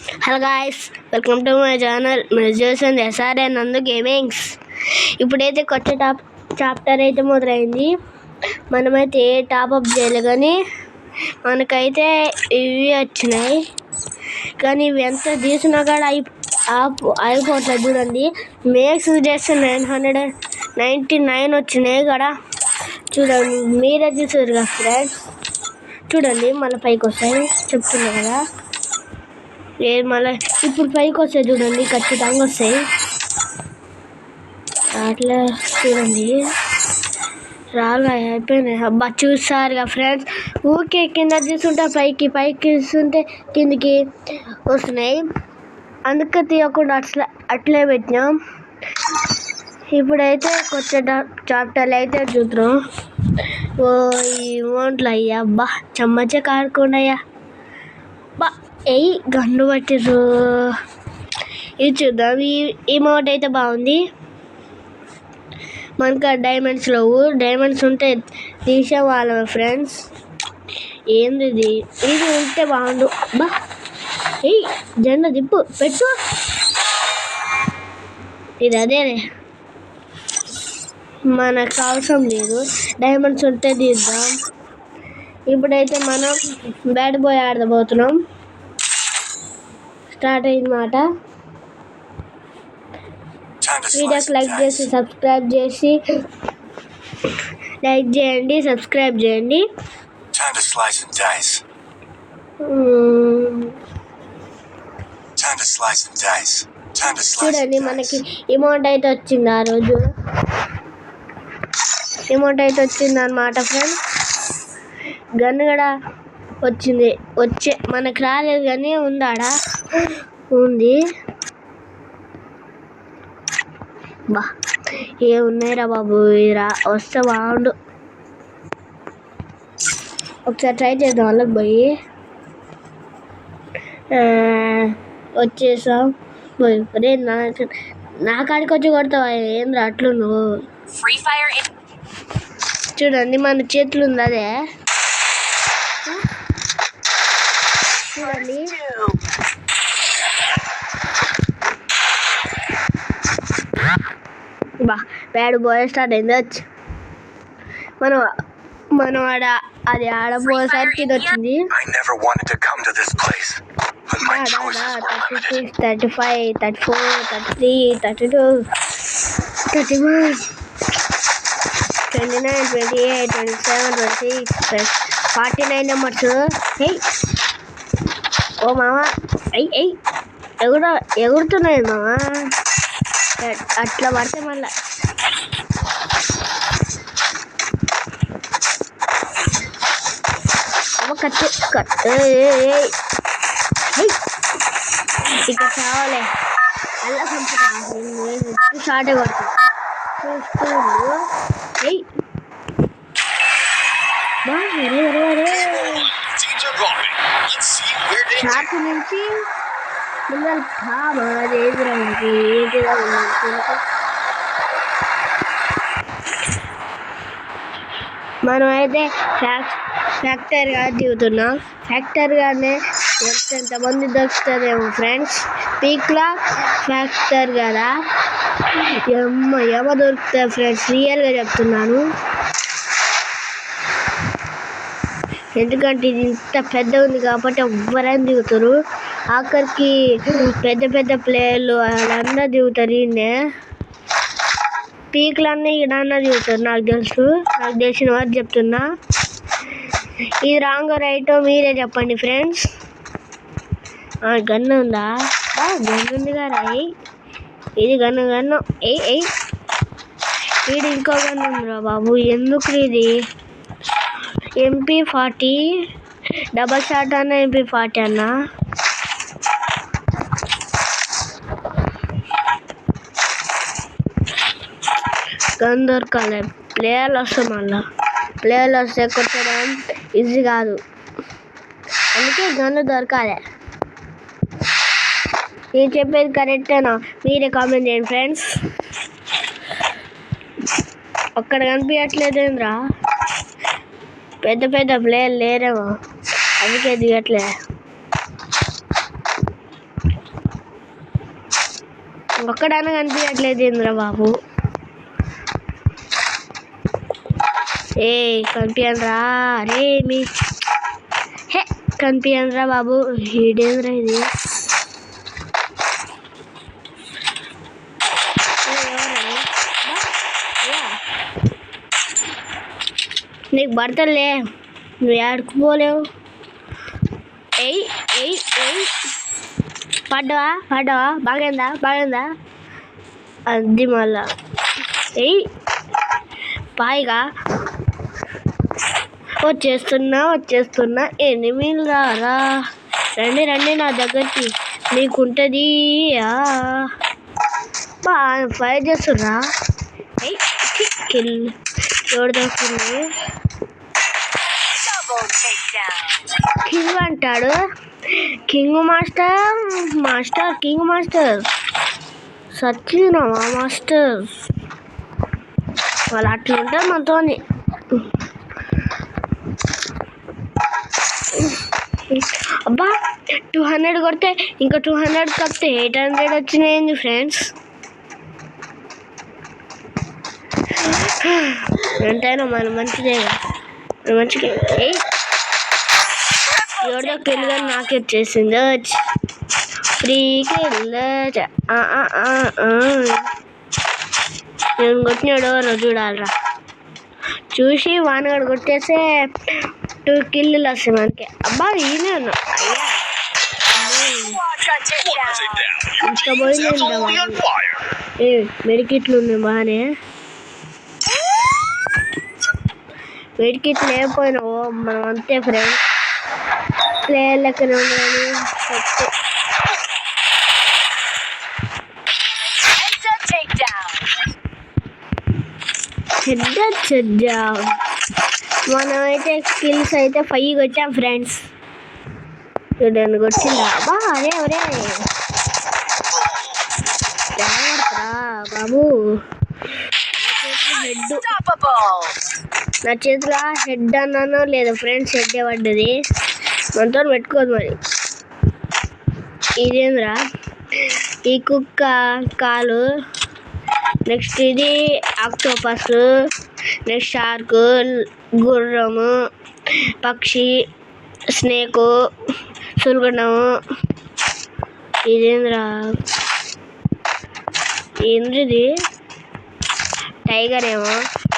Hello guys, welcome to my channel. మీరు చూస్తుంది SRN నందు గేమింగ్స్. ఇప్పుడైతే కొత్త చాప్టర్ అయితే మొదలైంది. మనమైతే ఏ టాప్అప్ చేయాలి, కానీ మనకైతే ఇవి వచ్చినాయి. కానీ ఇవి ఎంత తీసినా కూడా అయిపోతుంది. చూడండి, మేక్స్ చేస్తే 999 వచ్చినాయి కదా. చూడండి, మీరే చూసారు కదా ఫ్రెండ్స్. చూడండి, మళ్ళీ పైకి వస్తాయి చెప్తున్నా కదా. మళ్ళీ ఇప్పుడు పైకి వస్తాయి చూడండి, ఖచ్చితంగా వస్తాయి అట్లా. చూడండి, రాగా అయిపోయినాయి. అబ్బా చూసారుగా ఫ్రెండ్స్, ఊరికే కింద తీసుకుంటే పైకి చూస్తుంటే కిందికి వస్తున్నాయి. అందుకే తీయకుండా అట్లే పెట్టినాం. ఇప్పుడైతే కొత్త చాప్టర్లు అయితే చూద్దాం. ఓ ఈ ఓంట్లు అయ్యా, అబ్బా చెమ్మచ్చే కారకుండా అయ్యా. బా గన్ను పట్టిర్రు. ఇది చూద్దాం. ఈ మోడ్ అయితే బాగుంది. మనకు డైమండ్స్ లేవు. డైమండ్స్ ఉంటే తీసేవాళ్ళం ఫ్రెండ్స్. ఏంది ఇది ఉంటే బాగుండు. బా జెండా దిప్పు పెట్టు. ఇది అదే మనకు అవసరం లేదు. డైమండ్స్ ఉంటే తీద్దాం. ఇప్పుడైతే మనం బ్యాట్ బాయ్ ఆడబోతున్నాం. స్టార్ట్ అయిందన్నమాట. వీడియోకి లైక్ చేసి సబ్స్క్రైబ్ చేసి సబ్స్క్రైబ్ చేయండి. చూడండి, మనకి అమౌంట్ అయితే వచ్చింది. ఆ రోజు అమౌంట్ అయితే వచ్చింది అన్నమాట ఫ్రెండ్స్. గన్ కూడా వచ్చే మనకు రాలేదు, కానీ ఉందాడా ఉంది. బా ఏమున్నాయిరా బాబు, వస్తే బాగుండు. ఒకసారి ట్రై చేద్దాం. వాళ్ళకి పోయి వచ్చేసాం. పోయి నా కాడికి వచ్చి కొడతావా? ఏంద్రా అట్లు నువ్వు? చూడండి, మన చేతులు ఉంది అదే. చూడండి, బా బ్యాడ్ బాయ్ స్టార్ట్ అయింది. వచ్చి మనం అది ఆడబోయేసరికి ఇది వచ్చింది. 36, 35, 34, 33, 32, 31, 29, 28, 27, 26, 49 నెంబర్స్. ఓ మామ, ఎగురుతున్నాయి మామ. అట్లా పడితే మళ్ళా ఇక్కడ చావాలే. అలా పంపుతా షార్ట్ కొడతా. షార్ట్ నుంచి ముందర మనం అయితే ఫ్యాక్టరీగా దిగుతున్నాం. ఫ్యాక్టరీగానే ఎంతమంది దొరుకుతుందేమో ఫ్రెండ్స్. పీక్లా ఫ్యాక్టరీ కదా, ఏమో దొరుకుతాయి ఫ్రెండ్స్. రియల్గా చెప్తున్నాను. ఎందుకంటే ఇది ఇంత పెద్ద ఉంది కాబట్టి ఎవ్వరైనా దిగుతారు. ఆఖరికి పెద్ద ప్లేయర్లు వాళ్ళందరూ దిగుతారు. ఈయనే పీక్లన్నీ ఈడన్నా దిగుతారు. నాకు తెలిసిన వారు చెప్తున్నా. ఇది రాంగ్ రైటో మీరే చెప్పండి ఫ్రెండ్స్. గన్ను ఉందా? గన్ను ఉంది కదా. ఇది గన్ను. ఇది ఇంకో గన్ను ఉందిరా బాబు. ఎందుకు ఇది? MP40 డబల్ షాట్ అన్న, MP40 అన్న. గన్ దొరకాలి. ప్లేయర్లు వస్తాం. మళ్ళా ప్లేయర్లు వస్తే కొట్టడం ఈజీ కాదు. అందుకే గన్ను దొరకాలి. నేను చెప్పేది కరెక్టేనా? మీరే కామెంట్ చేయండి ఫ్రెండ్స్. ఒక్కడ కనిపించట్లేదేంద్రా? పెద్ద ప్లేయర్లు లేరేమో, అందుకే దిగట్లే. ఒక్కడాన కనిపించట్లేదు ఇంద్ర బాబు. కనిపించరా రే మీ కనిపించరా బాబు. ఈడేంద్రా ఇది? నీకు భర్తలే, నువ్వు ఆడుకుపోలేవు. పడ్డావా బాగైందా అది మళ్ళా పాయిగా వచ్చేస్తున్నా ఎనిమిది రారా. రండి నా దగ్గరికి, నీకుంటుంది. ఫైర్ చేస్తున్నా. ఎవరు దొరుకుతుంది? కింగ్ అంటాడు. కింగ్ మాస్టర్ సచ్చినామా మాస్టర్? వాళ్ళు అట్లా ఉంటారు మనతో. అబ్బా 200 కొడితే ఇంకా 200 కప్పితే 800 వచ్చినాయింది ఫ్రెండ్స్. ఎంతైనా మన మంచిగా ఎవరిదో కిల్గా నాకే వచ్చేసింది. ఫ్రీకి నేను కొట్టినాడు చూడాలరా. చూసి వానగాడు కొట్టేస్తే 2 కిల్లు వస్తాయి మనకి. అబ్బా ఈయనే ఉన్నా. ఇంకా పోయింది. మెడికిట్లు ఉన్నాయి బాగానే. మెడికిట్లు లేకపోయినావు మనం అంతే ఫ్రెండ్స్. ప్లేయర్ లెక్కనే ఉండాలని మనమైతే స్కిల్స్ అయితే 5 కొట్టాం ఫ్రెండ్స్. చూడండి కొట్టిందా? అబ్బా అరే బాబు. నా చేతిలో హెడ్ అన్నానో లేదా ఫ్రెండ్స్, హెడ్ పడ్డది. మనతో పెట్టుకోదు మరి. ఇదేంద్రా? ఈ కుక్క కాలు, నెక్స్ట్ ఇది ఆక్టోపస్, నెక్స్ట్ షార్క్, గుర్రము, పక్షి, స్నేకు, సుల్గడము. ఇదేంద్రా? ఏంద్రిది? టైగర్ ఏమో.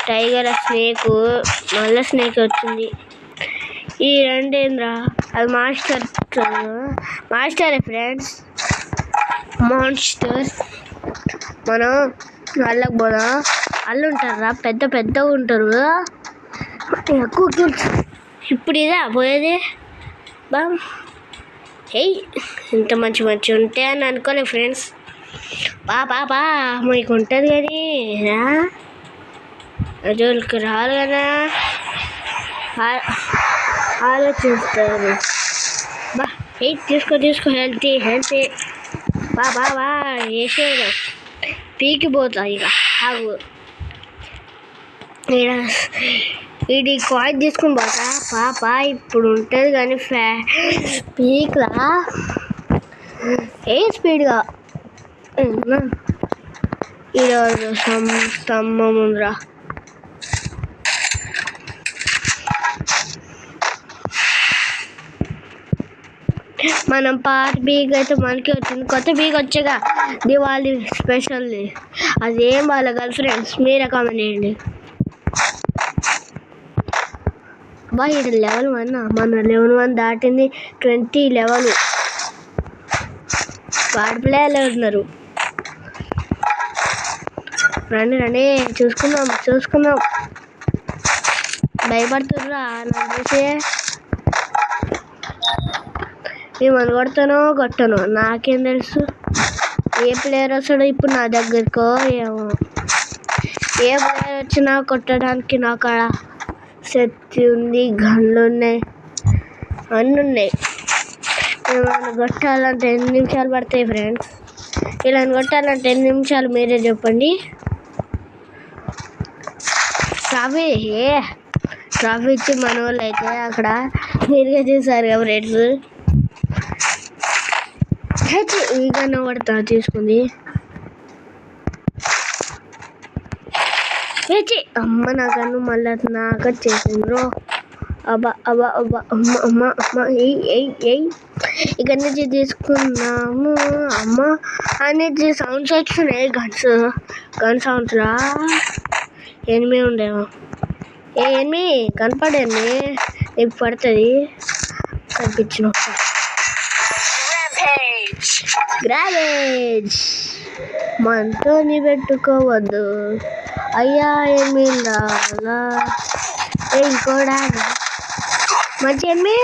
టైగర్, స్నేకు, మళ్ళీ స్నేక్ వచ్చింది. ఈ రెండేంద్రా? అది మాస్టరే ఫ్రెండ్స్. మాన్స్టర్. మనం వాళ్ళకి పోదాం. వాళ్ళు ఉంటారా, పెద్ద ఉంటారు, ఎక్కువ కిల్స్. ఇప్పుడు ఇదా పోయేది? బా ఇంత మంచి ఉంటే అని అనుకోలే ఫ్రెండ్స్. బా మీకు ఉంటుంది కానీ రోజులకి రాదు కదా, ఆలోచిస్తారు. బా తీసుకో హెల్తీ బా వేసేయడం పీకిపోతా ఇక. ఆగు, ఇది కాయిన్ తీసుకుని పోతా. పాప ఇప్పుడు ఉంటుంది కానీ పీక్లా స్పీడ్గా. ఈరోజు స్తంభం ఉందిరా. మనం పాత బీగ్ అయితే మనకి వచ్చింది. కొత్త బీగ్ వచ్చేగా దివాళీ స్పెషల్. అదేం వాళ్ళ గర్ల్ ఫ్రెండ్స్ మీరే కామెంట్ చేయండి. బా ఇది లెవెల్ 1. మన లెవెల్ 1 దాటింది. 20 లెవెల్. వాడి ప్లేయర్లు ఉన్నారు. రండి చూసుకుందాం. భయపడుతుర్రా నాకు చూసి. ఏమని కొట్టను నాకేం తెలుసు. ఏ ప్లేయర్ వస్తాడో ఇప్పుడు నా దగ్గరకో ఏమో. ఏ ప్లేయర్ వచ్చినా కొట్టడానికి నా కాడ శక్తి ఉంది, గన్లు ఉన్నాయి, అన్నీ ఉన్నాయి. ఏమైనా కొట్టాలంటే 8 నిమిషాలు పడతాయి ఫ్రెండ్స్. ఇలా కొట్టాలంటే 8 నిమిషాలు మీరే చెప్పండి. ట్రాఫీ ఇచ్చి మన వాళ్ళు అయితే అక్కడ మీరుగా చేశారు కదా ఫ్రెండ్స్. ఈగన పడతా తీసుకుంది. వేచి అమ్మ నాకన్ను మళ్ళీ నాకు వచ్చేసింది బ్రో. అబ్బా అబ్బా అబ్బా అమ్మ అమ్మ అమ్మ ఎయ్ ఇక్కడ నుంచి తీసుకున్నాము అమ్మ అనేది సౌండ్స్ వచ్చినాయి. గన్ సౌండ్స్లా ఎనిమిది ఉండేమో. ఏమి కనపడేమి నీకు పడుతుంది కనిపించిన గ్రావేజ్ మనతోని పెట్టుకోవద్దు అయ్యా ఏమి రాలా ఇంకోడా మంచి ఏమి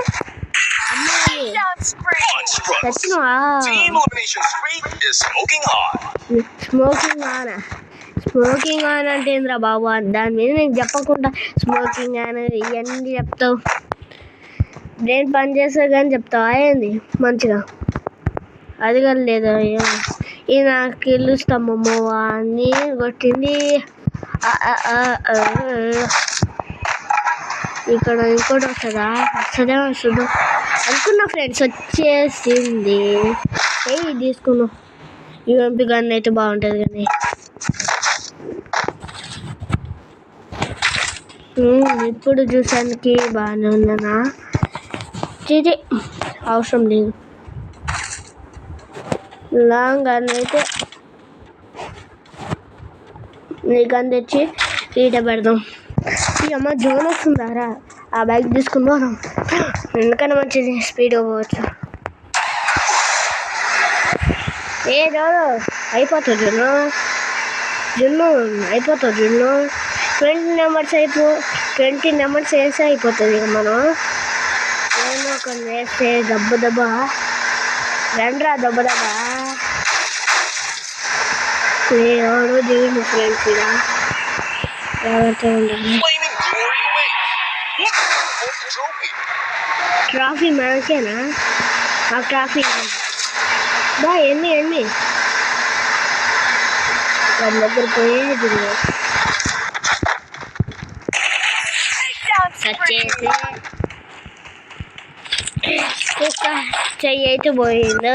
స్మోకింగ్ ఆన్ అంటే ఏంద్రా బాబు దాని మీద నీకు చెప్పకుండా స్మోకింగ్ ఆన్ ఇవన్నీ చెప్తావు. బ్రెయిన్ పని చేస్తా కానీ చెప్తావా ఏంది మంచిగా అది కానీ లేదా ఈ నాకు ఇల్లు స్తంభము అన్నీ కొట్టింది. ఇక్కడ ఇంకోటి వస్తుందా అనుకున్నా ఫ్రెండ్స్ వచ్చేసింది. తీసుకున్నాం యూఎంపీ గన్ అయితే బాగుంటుంది కానీ ఇప్పుడు చూసానికి బాగానే ఉందనా ఇది అవసరం లేదు. లాంగ్ గన్ అయితే నీ గన్ తెచ్చి ఈట పెడదాం. ఈ అమ్మ జోన్ వస్తుందారా ఆ బైక్ తీసుకుని పోదాం. ఎందుకన్నా మంచిది స్పీడ్ పోవచ్చు. జోను అయిపోతుంది జున్ను అయిపోతుంది 20 నెంబర్స్ వేస్తే అయిపోతుంది. మనం ఏమో కొన్ని వేస్తే దెబ్బ రండ్రా దెబ్బ ఎవరు దిగుంది ఫ్రెండ్స్ ఇలా ఎవరితో ఉండాలి. ట్రాఫీ మనకేనా ఆ ట్రాఫీ బా ఎన్ని వాళ్ళ దగ్గర పోయేది వచ్చేసి చెయ్యి అయితే పోయింది.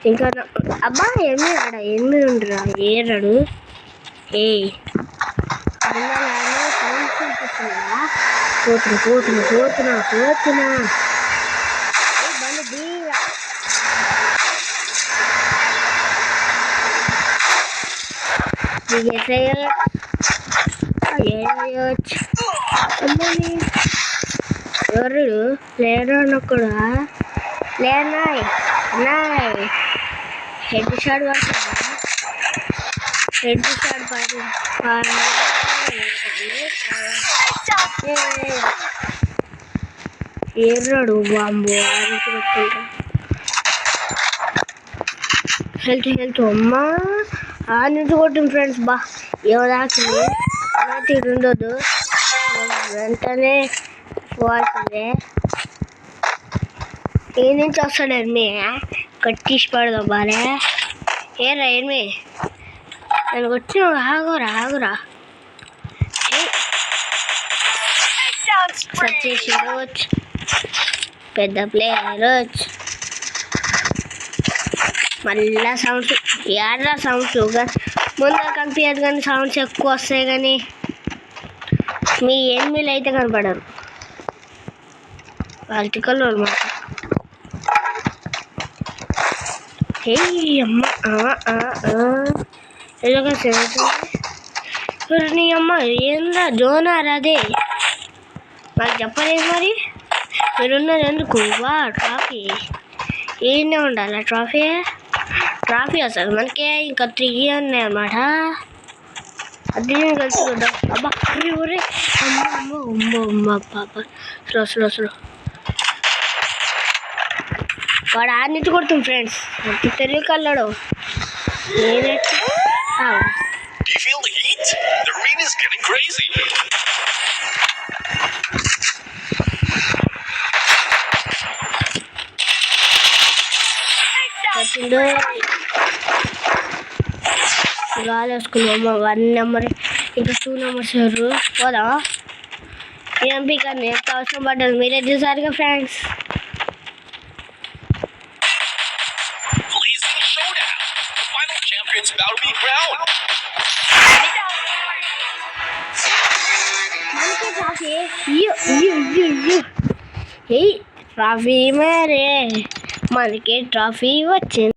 ఇంకా అబ్బా ఏమి ఉండరా ఏరాడు పోతున్నా బండి దీగా ఎవరు లేరు అన్నప్పుడు లేనాయ్ హెడ్ షాట్ పడుతుందా ఎర్రాడు బాంబు హెల్త్ అమ్మా ఆ నుంచి కొట్టింది ఫ్రెండ్స్. బా ఎవరాకింది అలాంటి ఉండదు వెంటనే పోవాల్సిందే. ఏ నుంచి వస్తాడు ఎనిమి కట్టిసి పడదాం బాలే ఏరా ఎనిమి నేను కొట్టిన ఆగురా సచ్చేసి రోజు పెద్ద ప్లేయర్ మళ్ళా సౌండ్స్ ఏడ్రా సౌండ్స్ ముందుగా కనిపించదు కానీ సౌండ్స్ ఎక్కువ వస్తాయి కానీ మీ ఎనిమిలు అయితే కనపడరు. ఆర్టికల్ అనమాట. నీ అమ్మ ఏందా జోనారా అదే నాకు చెప్పలేదు మరి. మీరున్నది ఎందుకు వా ట్రాఫీ ఏనే ఉండాలి ట్రాఫీ అసలు మనకే ఇంకా 3 ఉన్నాయి అన్నమాట. అది కలిసి చూద్దాం. అబ్బా ఒరే అమ్మ పాప స్లో వాడు ఆడి నుంచి కొడుతుంది ఫ్రెండ్స్. తెలివి కల్లాడు నేనైతే గాలి వేసుకున్నాము. 1 నెంబర్ ఇంకా 2 నెంబర్స్ పోదా ఎంపీ కానీ ఎంత అవసరం పడ్డది మీరే చూసారుగా ఫ్రెండ్స్. ట్రాఫీ మరే మనకి ట్రాఫీ వచ్చింది.